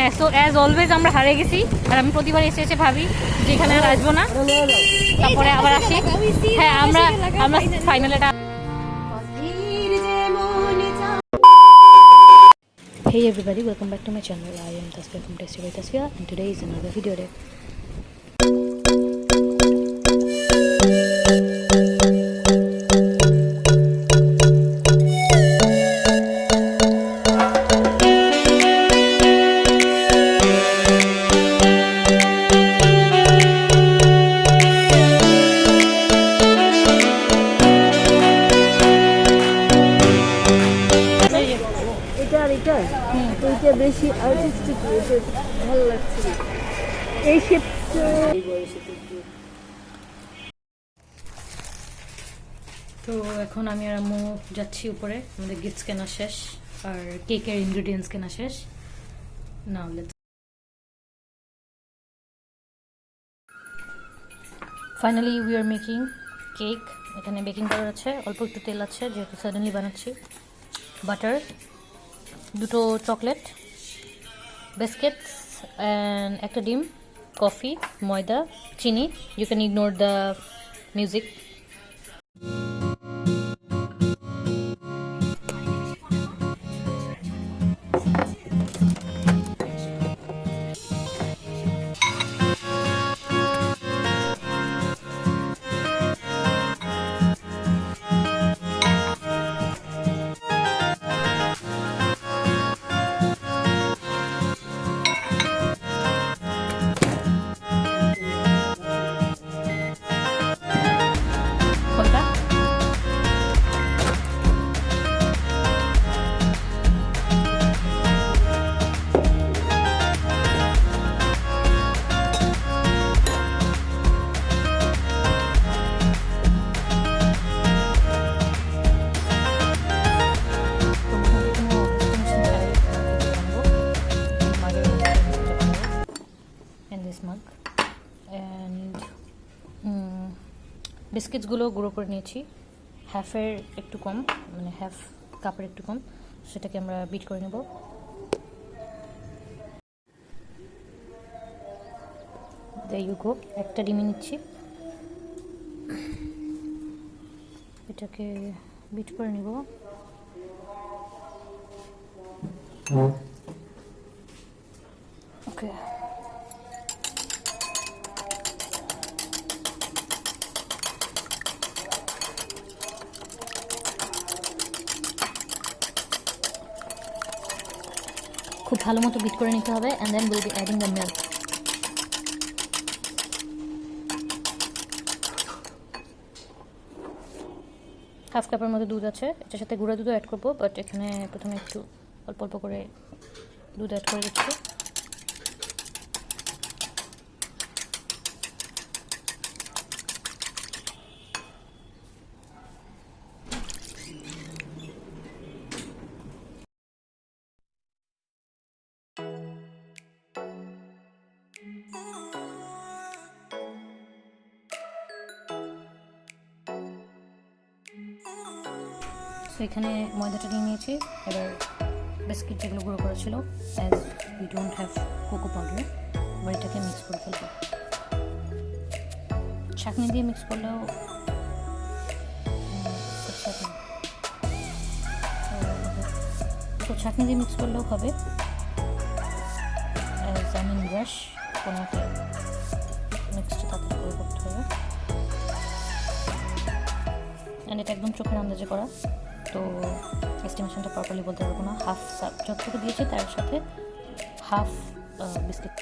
হ্যাঁ, so as always আমরা হারে গেছি, আর আমি প্রতিবার এসে এসে ভাবি যে এখানে আর আসবো না, তারপরে আবার আসি। হ্যাঁ, আমরা ফাইনালে। Hey everybody, welcome back to my channel. I am Tasfia from Tasty by Tasfia, and today is another video day. এটা বেশি আর্টিস্টিক, এটা ভালো লাগছে এই শেপটা। তো এখন আমি আর আম্মু যাচ্ছি উপরে, আমাদের গিফটস কেনা শেষ আর কেকের ইনগ্রেডিয়েন্টস কেনা শেষ। Now let's finally we are making cake. এখানে বেকিং পাউডার আছে, অল্প একটু তেল আছে যেহেতু সাডেনলি বানাচ্ছি, বাটার, দুটো চকলেট, বিস্কিটস অ্যান্ড একটা ডিম, কফি, ময়দা, চিনি। You can ignore the music. বিস্কিটসগুলো গুঁড়ো করে নিয়েছি, হাফের একটু কম, মানে হাফ কাপের একটু কম, সেটাকে আমরা বিট করে নেব। দেইগো একটা ডিম নিচ্ছি, এটাকে বিট করে নেব। ওকে, খুব ভালো মতো বিট করে নিতে হবে, and then will be adding the milk. Half কাপের মতো দুধ আছে, এটার সাথে গুঁড়া দুধও অ্যাড করবো, বাট এখানে প্রথমে একটু অল্প অল্প করে দুধ অ্যাড করে দিচ্ছি। সো এখানে ময়দাটা নিয়ে নিয়েছি, এবার বিস্কিট যেগুলো গুঁড়ো করা ছিল, as we don't have cocoa powder, এবার এটাকে মিক্স করে ফেলবো। ছাঁকনি দিয়ে মিক্স করলেও ছাঁকনি দিয়ে মিক্স করলেও হবে, অ্যাজ আই মিন ব্রাশ, কোনো একটা মিক্সটা তাড়াতাড়ি করে করতে হবে। অ্যান্ড এটা একদম চোখের আন্দাজে করা, তো এস্টিমেশনটা প্রপারলি বলতে পারবো না। হাফ যতটুকু দিয়েছি তার সাথে হাফ বিস্কিট।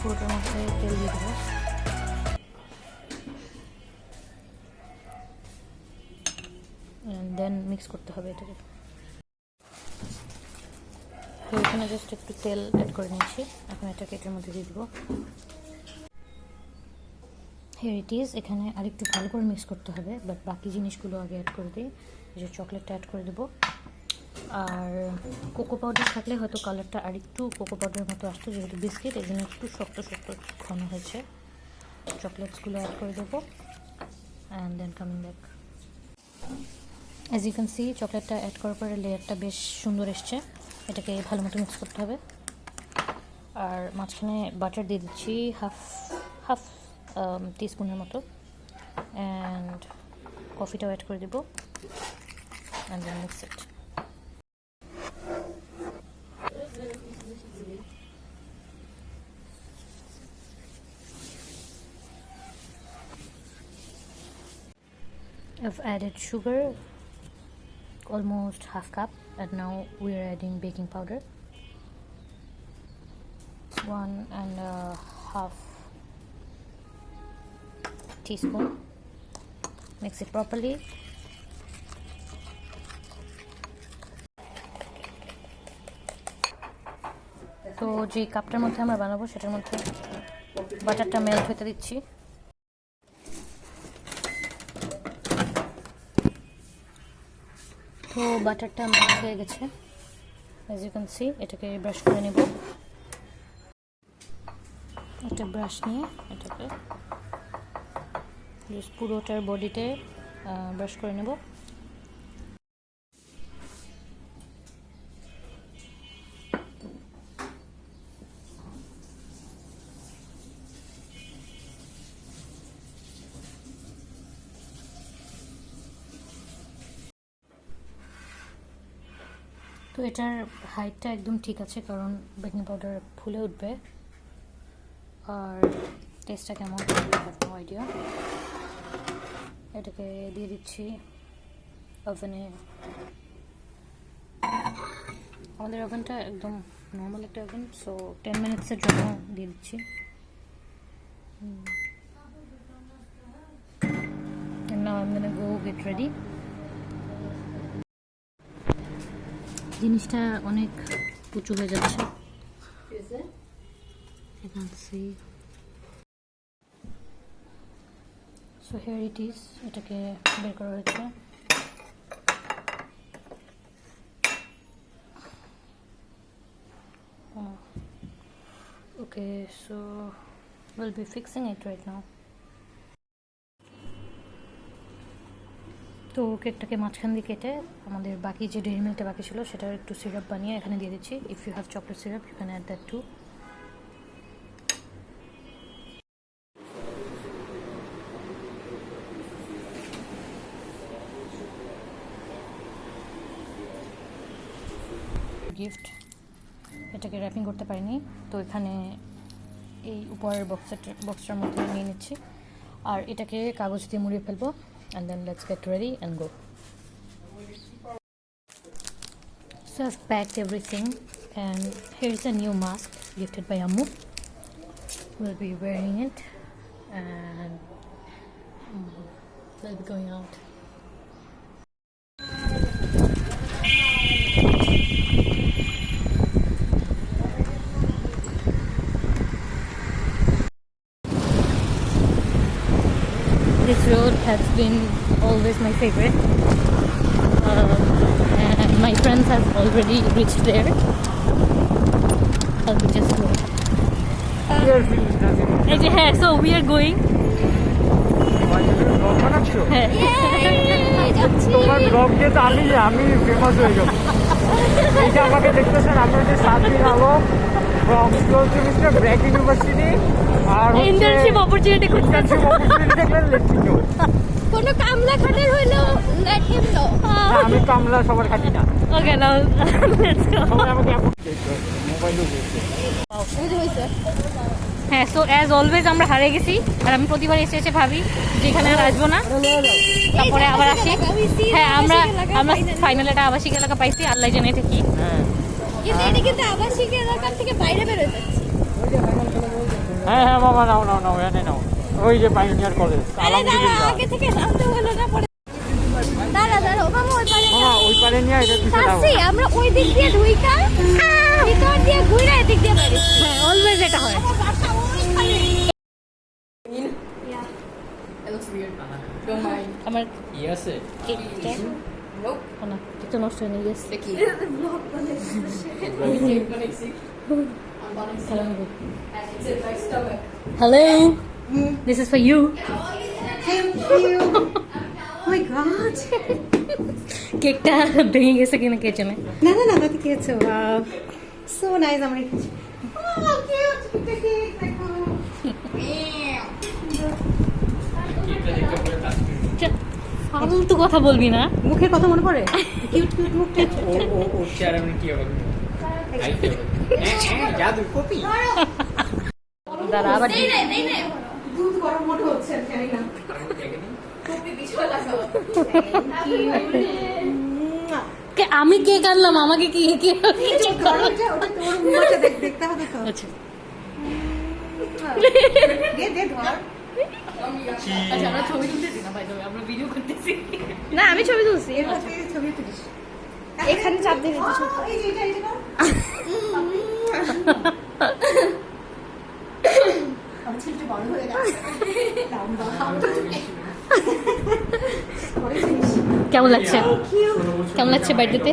পুরোটার মধ্যে তেল দিয়ে দেবো, দেন মিক্স করতে হবে এটাকে। তো এখানে জাস্ট একটু তেল অ্যাড করে নিয়েছি, এখন এটাকে এটার মধ্যে দিয়ে দেবো। Here it is. এখানে আরেকটু ভালো করে মিক্স করতে হবে, বাট বাকি জিনিসগুলো আগে অ্যাড করে দিই। এই যে চকলেটটা অ্যাড করে দেবো, আর কোকো পাউডার থাকলে হয়তো কালারটা আরেকটু কোকো পাউডারের মতো আসতো, যেহেতু বিস্কিট এই জন্য একটু শক্ত শক্ত ঘন হয়েছে। চকলেটসগুলো অ্যাড করে দেবো, and then coming back. As you can see চকলেটটা অ্যাড করার পরে লেয়ারটা বেশ সুন্দর এসছে। এটাকে ভালো মতো মিক্স করতে হবে। আর মাঝখানে বাটার দিয়ে দিচ্ছি হাফ টিস্পুনের মতো, অ্যান্ড কফিটাও অ্যাড করে দেবো, and then mix it. I've added sugar, almost half cup, and now we are adding baking powder, 1.5 teaspoon. Mix it properly. তো যে কাপটার মধ্যে আমরা বানাবো সেটার মধ্যে বাটারটা মেল্ট হতে দিচ্ছি। তো বাটারটা মেল্ট হয়ে গেছে, অ্যাজ ইউ ক্যান সি। এটাকে ব্রাশ করে নেব। একটা ব্রাশ নিয়ে এটাকে জাস্ট পুরোটার বডিতে ব্রাশ করে নেব। তো এটার হাইটটা একদম ঠিক আছে, কারণ বেকিং পাউডার ফুলে উঠবে। আর টেস্টটা কেমন নো আইডিয়া। এটাকে দিয়ে দিচ্ছি ওভেনে। আমাদের ওভেনটা একদম নর্মাল একটা ওভেন, সো 10 মিনিটসের জন্য দিয়ে দিচ্ছি। And now I'm gonna go get ready. জিনিসটা অনেক উঁচু হয়ে যাচ্ছে। I can't see. So here it is. এটাকে বের করা হয়েছে। Okay, so we'll be fixing it right now. তো কেকটাকে মাঝখান দিয়ে কেটে আমাদের বাকি যে ডেইরি মিল্কটা বাকি ছিল সেটার একটু সিরাপ বানিয়ে এখানে দিয়ে দিচ্ছি। If you have chocolate syrup you can add that too. Gift, এটাকে র্যাপিং করতে পারিনি, তো এখানে এই উপরের বক্সটার মধ্যে নিয়ে নিচ্ছি। আর এটাকে কাগজ দিয়ে মুড়িয়ে ফেলবো, and then let's get ready and go. So I've packed everything, and here is a new mask gifted by Ammu. We'll be wearing it, and we'll be going out. This road has been always my favorite, and my friends have already reached there. I'll be just going. So we are going. তোমার blog দিয়ে তো আমি famous হয়ে যাবো। এইটা আমাকে দেখতেছেন, আমরা যে সাতদিন Alam from mister BRAC university, আর ইন্টার্নশিপ অপরচুনিটি দেখলেন লেটমিনো। কোনো কামলা খাটার হইলো লেট হিম নো। আমি কামলা সবার খাটি না। ওকে নাও লেটস গো। সবাই আমাকে মোবাইলও দিয়েছে। হ্যাঁ, সো অ্যাজ অলওয়েজ আমরা হারিয়ে গেছি, আর আমি প্রতিবার এসে এসে ভাবি যে এখানে আর আসবো না, তারপরে আবার আসি। হ্যাঁ, আমরা ফাইনাল একটা আবাসিক এলাকা পাইছি, আল্লাহ জানে এটা কি। কিন্তু এটা কিন্তু আবাসিক এলাকা থেকে বাইরে বের হয়ে যাচ্ছে। হ্যাঁ হ্যাঁ বাবা, নাও এনে নাও। ওই যে পাইনিয়ার কলেজ, আলহামদুলিল্লাহ। আগে থেকে নামতে হলো না, পরে দাঁড়া মামা ওই পারে নিয়ে এটা দিতে দাও। আমরা ওই দিক দিয়ে ঢুইকা ভিতর দিয়ে ঘুরে এদিক দিয়ে বাইরে। হ্যাঁ, অলওয়েজ এটা হয়। It looks weird. Don't mind. আমার Yes. কেকটা Nope. না, কেকটা নষ্ট হয়ে গেছে। Sticky. Hello, this is for you. Thank you. My god কেকটা ভেঙে গেছে কিনা কে জানে। না না না দাদি খেয়েছো ওয়াও সো নাইস আমার খেয়েছি ফালতু কথা বলবি না। মুখের কথা মনে পড়ে কিউট কিউট মুখটা ও চেহারা মানে কি হবে জাদু কপি দাঁড়া আবার দুধ গরম মোটো হচ্ছে জানি না আমি কেক আনলাম, আমাকে কি কে গরম যে ওটা তোর মুখটা দেখতে হবে তো আচ্ছা দে দে ধর আচ্ছা আমরা ছবি তুলতেছি না ভাই, আমরা ভিডিও করতেছি। না আমি ছবি তুলছি এর মধ্যে ছবি তুলিস এখানে চাপ দিয়ে দিতে এই যে এটা কর আমি ছিলতে বড় হয়ে গেছে কেমন লাগছে? কেমন লাগছে বার্থডেতে?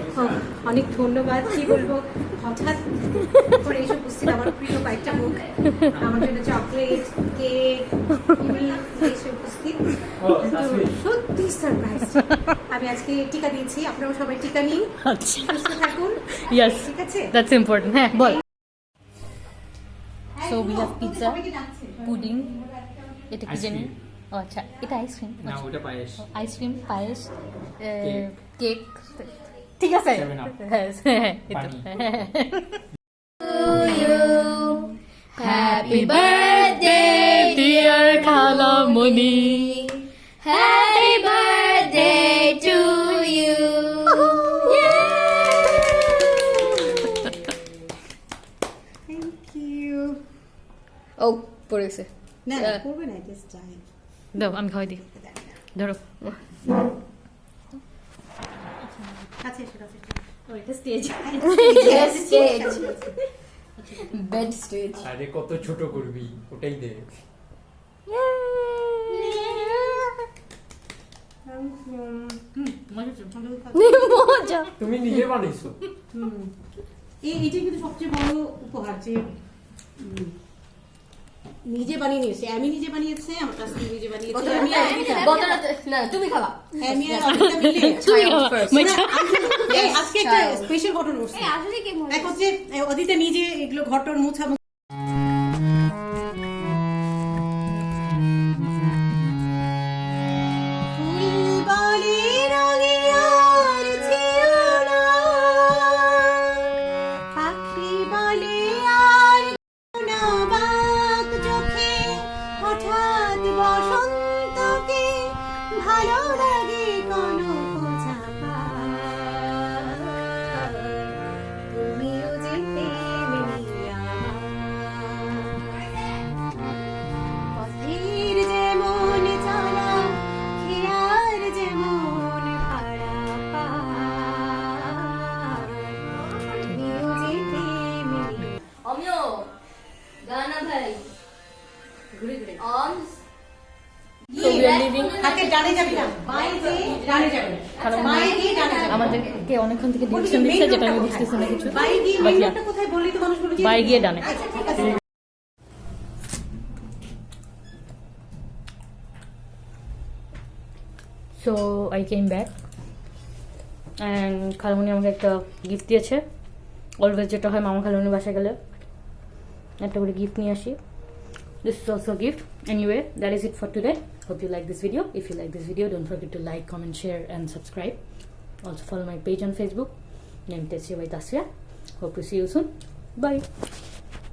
অনেক ধন্যবাদ। কি বলবো, হঠাৎ করে এইসব বুঝছি আমার প্রিয় কয়েকটা মুখ আমার জন্য চকলেট কেক এইসব উপস্থিত সত্যি সারপ্রাইজ। আমি আজকে টিকা দিয়েছি, আপনারা সবাই টিকা নিন, আচ্ছা সুস্থ থাকুন। ইয়েস ঠিক আছে, দ্যাটস ইম্পর্টেন্ট। হ্যাঁ বল। So we have pizza, pudding, এটা কি জানি, ও আচ্ছা এটা আইসক্রিম, না ওটা পায়েস, আইসক্রিম, পায়েস, কেক, ঠিক আছে। 7 up, হ্যাঁ পানি। হ্যাপি বার্থডে ডিয়ার খালামণি, happy birthday to you. Thank you. ও পড়েছে, না না করবে না, জাস্ট চাই দাও আমি খাওয়াই দিই, ধরো। কাছে এসো কাছে এসো। ও এটা স্টেজ, স্টেজ বেড স্টেজ। আরে কত ছোট করবি ওটাই দে। মজা। তুমি নিজে বানাইছো? এইটা কিন্তু সবচেয়ে বড় উপহার যে নিজে বানিয়ে নিয়েছে। আমি নিজে বানিয়েছে, আমার কাছে নিজে বানিয়েছে। আমি না তুমি খাবা, আমি আর অনিতা মিলে তুমি খাবা। এই আজকে একটা স্পেশাল ঘটনা ঘটছে। আসলে কি মনে, এক হচ্ছে অদিতা নিজে এগুলো ঘটন মুছা ভালো লাগে কোনো চাপা, তুমিও যেতে পথের যেমন চলা, খেয়ার যেমন ভাড়া তুমিও যেতে অমিও গানা ভাই ঘুরে ঘুরে ohms. So we are leaving. হাতে ডানে যাবি না, বাঁয়ে দিয়ে ডানে যাবে, বাঁয়ে দিয়ে ডানে যাবে। আমাদেরকে অনেকক্ষণ থেকে ডিরেকশন দিচ্ছে যেটা আমি বুঝতেছি না কিছু। বাঁয়ে গিয়ে But মেন yeah, রোডটা কোথায় বললি তো মানুষ বলে যে বাঁয়ে গিয়ে ডানে। আচ্ছা ঠিক আছে। So I came back and খালামণি আমাকে একটা গিফট দিয়েছে। অলওয়েজ যেটা হয় মামা খালামণির বাসায় গেলে একটা করে গিফট নিয়ে আসি। This is also a gift. Anyway, that is it for today. Hope you like this video. If you like this video, don't forget to like, comment, share and subscribe. Also follow my page on Facebook. Name Tessia by Tasya. Hope to see you soon. Bye.